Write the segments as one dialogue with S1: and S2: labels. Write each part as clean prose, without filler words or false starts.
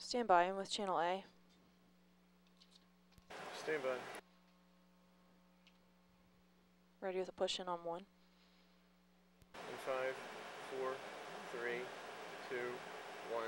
S1: Stand by with channel A.
S2: Stand by.
S1: Ready with a push in on 1.
S2: In 5, 4, 3, 2, 1.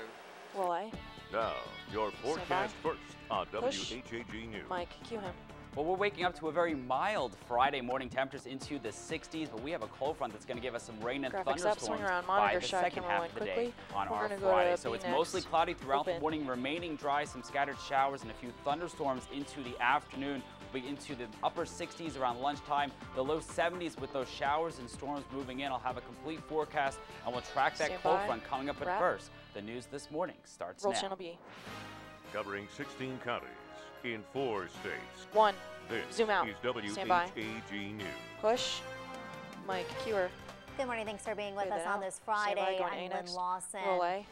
S1: Roll A.
S3: Now, your forecast first on
S1: Push.
S3: WHAG News.
S1: Mike, cue him.
S4: Well, we're waking up to a very mild Friday morning, temperatures into the 60s, but we have a cold front that's going to give us some rain and
S1: Graphics
S4: thunderstorms
S1: up, swing around,
S4: by
S1: monitor
S4: the
S1: shot,
S4: second
S1: camera
S4: half
S1: one
S4: of the day
S1: quickly.
S4: on
S1: We're
S4: our
S1: gonna go
S4: Friday.
S1: to
S4: So
S1: B
S4: it's
S1: next.
S4: mostly cloudy throughout the
S1: Open.
S4: morning, remaining dry, some scattered showers and a few thunderstorms into the afternoon. We'll be into the upper 60s around lunchtime, the low 70s with those showers and storms moving in. I'll have a complete forecast and we'll track that
S1: Stand
S4: cold
S1: by.
S4: front coming up at
S1: Wrap.
S4: first. The news this morning starts
S1: Roll
S4: now.
S1: channel B.
S3: Covering 16 counties in 4 states.
S1: 1.
S3: This
S1: Zoom out.
S3: is
S1: Stand by.
S3: WHAG News.
S1: Push. Mike, cue her.
S5: Good morning. Thanks for being with
S1: Clear
S5: us
S1: that
S5: on
S1: out.
S5: this
S1: Stand by,
S5: Friday.
S1: going
S5: I'm
S1: A
S5: Lynn
S1: next.
S5: Lawson.
S1: Roll A.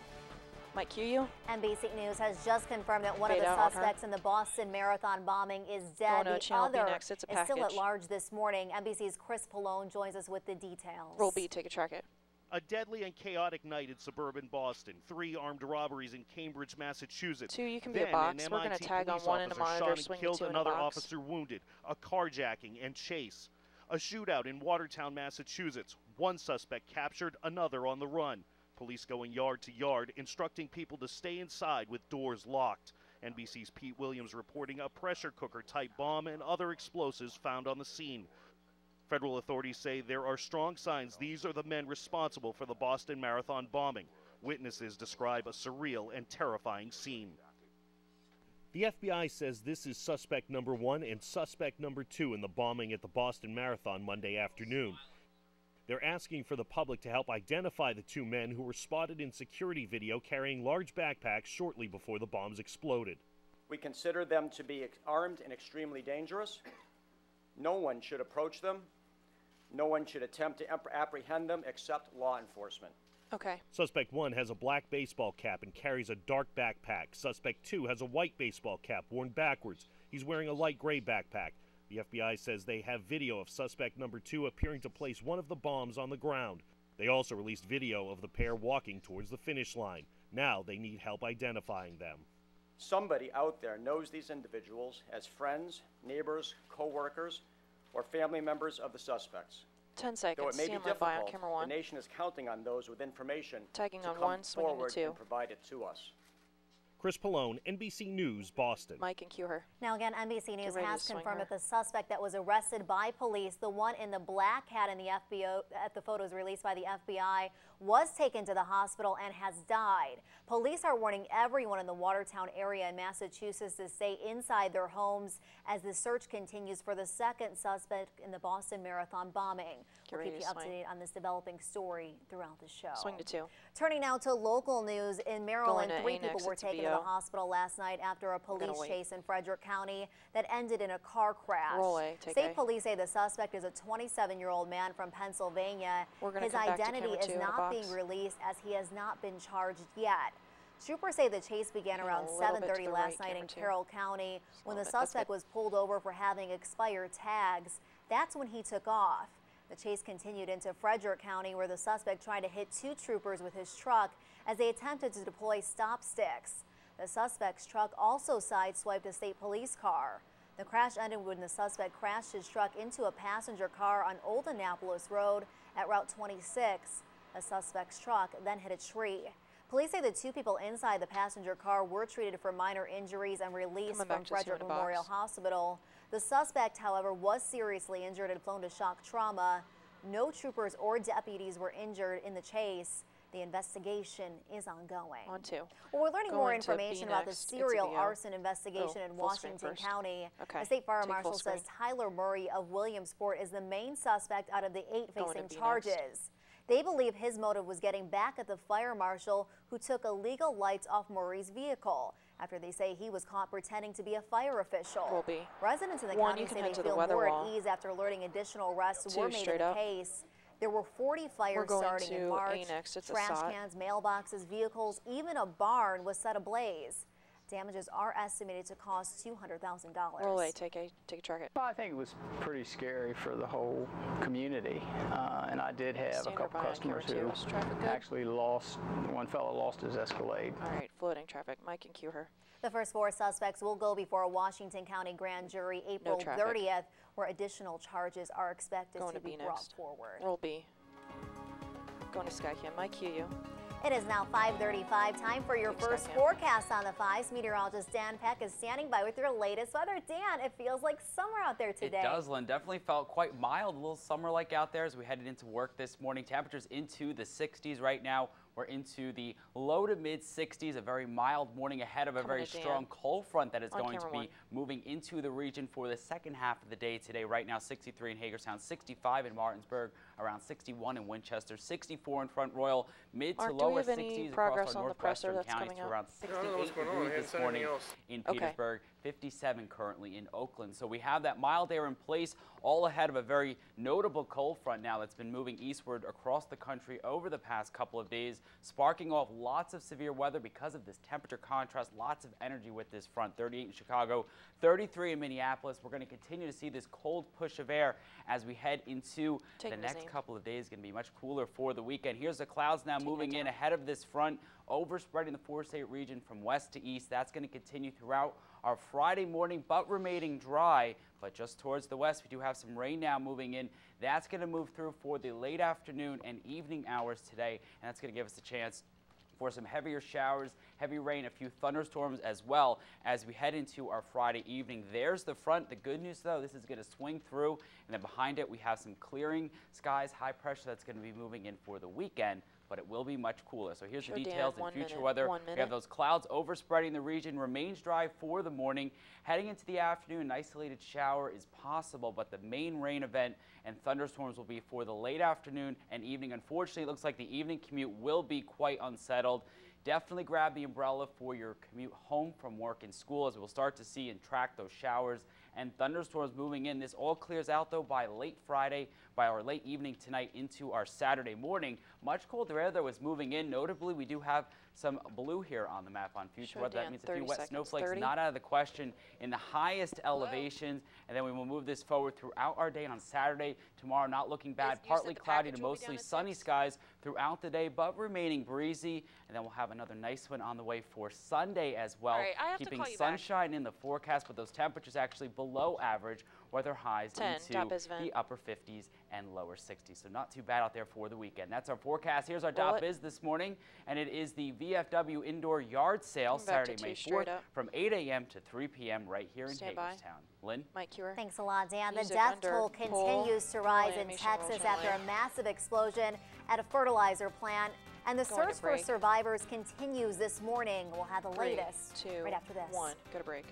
S1: Mike, cue you.
S5: NBC News has just confirmed that one of
S1: Fade
S5: the
S1: out on her.
S5: suspects in the Boston Marathon bombing is dead.
S1: Going to
S5: The
S1: channel B
S5: other
S1: next. It's a
S5: is still at
S1: package.
S5: large this morning. NBC's Chris Pallone joins us with the details.
S1: Roll B, take a track it.
S6: A deadly and chaotic night in suburban Boston. 3 armed robberies in Cambridge, Massachusetts.
S1: 2, you can be
S6: Then
S1: a box.
S6: an
S1: We're going to
S6: MIT
S1: tag on
S6: police
S1: 1 in a
S6: officer
S1: monitor,
S6: shot and
S1: swing
S6: killed
S1: 2 in a
S6: another
S1: box.
S6: officer wounded. A carjacking and chase. A shootout in Watertown, Massachusetts. 1 suspect captured, another on the run. Police going yard to yard, instructing people to stay inside with doors locked. NBC's Pete Williams reporting a pressure cooker-type bomb and other explosives found on the scene. Federal authorities say there are strong signs these are the men responsible for the Boston Marathon bombing. Witnesses describe a surreal and terrifying scene. The FBI says this is suspect number 1 and suspect number 2 in the bombing at the Boston Marathon Monday afternoon. They're asking for the public to help identify the 2 men who were spotted in security video carrying large backpacks shortly before the bombs exploded.
S7: We consider them to be armed and extremely dangerous. No one should approach them. No one should attempt to apprehend them except law enforcement.
S1: Okay.
S6: Suspect 1 has a black baseball cap and carries a dark backpack. Suspect 2 has a white baseball cap worn backwards. He's wearing a light gray backpack. The FBI says they have video of suspect number 2 appearing to place one of the bombs on the ground. They also released video of the pair walking towards the finish line. Now they need help identifying them.
S7: Somebody out there knows these individuals as friends, neighbors, co-workers, or family members of the suspects.
S1: 10
S7: Though
S1: seconds.
S7: it may be
S1: Stand by on
S7: difficult,
S1: camera
S7: the
S1: 1.
S7: nation is counting on those with information
S1: Tagging
S7: to
S1: on
S7: come
S1: 1, swinging to
S7: forward
S1: 2.
S7: and provide it to us.
S6: Chris Pallone, NBC News, Boston.
S1: Mike, and cue her.
S5: Now again, NBC News
S1: ready to
S5: has
S1: swing
S5: confirmed
S1: her.
S5: that the suspect that was arrested by police, the one in the black hat in the at the photos released by the FBI, was taken to the hospital and has died. Police are warning everyone in the Watertown area in Massachusetts to stay inside their homes as the search continues for the second suspect in the Boston Marathon bombing. We'll keep you up to date on this developing story throughout the show.
S1: Swing to 2.
S5: Turning now to local news in Maryland,
S1: Going to
S5: 3
S1: A
S5: people
S1: next,
S5: were
S1: it's
S5: taken to
S1: VO.
S5: the hospital last night after a police chase in Frederick County that ended in a car crash.
S1: Roll A, take
S5: State
S1: A.
S5: police say the suspect is a 27-year-old man from Pennsylvania.
S1: We're gonna
S5: His
S1: come back to
S5: identity
S1: camera
S5: is
S1: 2 in a
S5: not
S1: box.
S5: being released as he has not been charged yet. Troopers say the chase began
S1: And
S5: around
S1: a little bit to
S5: 7:30
S1: the
S5: last
S1: right,
S5: night in
S1: camera 2.
S5: Carroll County when the
S1: That's good.
S5: suspect was pulled over for having expired tags. That's when he took off. The chase continued into Frederick County where the suspect tried to hit 2 troopers with his truck as they attempted to deploy stop sticks. The suspect's truck also sideswiped a state police car. The crash ended when the suspect crashed his truck into a passenger car on Old Annapolis Road at Route 26. The suspect's truck then hit a tree. Police say the 2 people inside the passenger car were treated for minor injuries and released from Frederick Memorial Hospital. The suspect, however, was seriously injured and flown to shock trauma. No troopers or deputies were injured in the chase. The investigation is ongoing.
S1: On 2.
S5: Well, we're learning more
S1: Going to B
S5: information about the
S1: next. It's
S5: serial
S1: VO.
S5: arson investigation in
S1: full screen
S5: Washington
S1: first.
S5: County.
S1: Okay.
S5: The state fire
S1: Take full
S5: marshal
S1: screen.
S5: says Tyler Murray of Williamsport is the main suspect out of the 8
S1: Going to
S5: facing
S1: B
S5: charges.
S1: next.
S5: They believe his motive was getting back at the fire marshal who took illegal lights off Murray's vehicle after they say he was caught pretending to be a fire official.
S1: Roll B.
S5: Residents in the
S1: 1,
S5: county
S1: you can
S5: say
S1: head
S5: they
S1: to the
S5: feel
S1: weather
S5: more
S1: wall.
S5: at ease after learning additional arrests
S1: 2,
S5: were made in
S1: straight
S5: the
S1: up.
S5: case. There were 40 fires
S1: We're going
S5: starting in
S1: to A
S5: March.
S1: next. It's a
S5: Trash
S1: SOT.
S5: cans, mailboxes, vehicles, even a barn was set ablaze. Damages are estimated to cost $200,000.
S1: Roll A, take a track it.
S8: Well, I think it was pretty scary for the whole community, and I did have
S1: Stand
S8: a couple
S1: by on
S8: customers
S1: camera
S8: who
S1: 2. Is traffic good?
S8: actually lost. One fellow lost his Escalade.
S1: All right, floating traffic. Mike can cue her.
S5: The first 4 suspects will go before a Washington County grand jury April
S1: traffic.
S5: 30th, where additional charges are expected
S1: Going
S5: to
S1: to B
S5: be brought
S1: next.
S5: forward.
S1: Roll B. Going to Skycam. Mike, cue you.
S5: It is now 5:35. Time for your
S1: Thanks,
S5: first
S1: Skycam.
S5: forecast on the 5s. Meteorologist Dan Peck is standing by with your latest weather. Dan, it feels like summer out there today.
S4: It does, Lynn. Definitely felt quite mild, a little summer-like out there as we headed into work this morning. Temperatures into the 60s right now. We're into the low to mid 60s, a very mild morning ahead of a very strong cold front that is going to be moving into the region for the second half of the day today. Right now, 63 in Hagerstown, 65 in Martinsburg, around 61 in Winchester, 64 in Front Royal, mid to lower 60s across our northwestern counties to around 68 degrees this morning in Petersburg, 57 currently in Oakland. So we have that mild air in place, all ahead of a very notable cold front now that's been moving eastward across the country over the past couple of days, sparking off lots of severe weather because of this temperature contrast, lots of energy with this front. 38 in Chicago, 33 in Minneapolis. We're going to continue to see this cold push of air as we head into the next couple of days. Going to be much cooler for the weekend. Here's the clouds now moving in ahead of this front, overspreading the 4-state region from west to east. That's going to continue throughout our Friday morning, but remaining dry. But just towards the west, we do have some rain now moving in. That's going to move through for the late afternoon and evening hours today, and that's going to give us a chance for some heavier showers, heavy rain, a few thunderstorms as well as we head into our Friday evening. There's the front. The good news, though, this is going to swing through, and then behind it we have some clearing skies, high pressure that's going to be moving in for the weekend, but it will be much cooler. So here's the details in future weather. We have those clouds overspreading the region, remains dry for the morning. Heading into the afternoon, an isolated shower is possible, but the main rain event and thunderstorms will be for the late afternoon and evening. Unfortunately, it looks like the evening commute will be quite unsettled. Definitely grab the umbrella for your commute home from work and school, as we'll start to see and track those showers and thunderstorms moving in. This all clears out, though, by late Friday, by our late evening tonight into our Saturday morning. Much colder air, though, is moving in. Notably, we do have some blue here on the map on future weather. That means a few wet snowflakes not out of the question in the highest elevations. And then we will move this forward throughout our day on Saturday. Tomorrow not looking bad, partly cloudy to mostly sunny skies throughout the day, but remaining breezy. And then we'll have another nice one on the way for Sunday as well, keeping sunshine in the forecast, but those temperatures actually below average, weather highs into the upper 50s and lower 60s. So not too bad out there for the weekend. That's our forecast. Here's our Dot Biz this morning, and it is the VFW Indoor Yard Sale Saturday, May 4th from 8 a.m. to 3 p.m. right here in Hagerstown. Lynn?
S1: Mike, cue her.
S5: Thanks a lot, Dan. The death toll continues to rise in Texas after a massive explosion at a fertilizer plant. And the search for survivors continues this morning. We'll have the latest right after this.
S1: 1, go to break.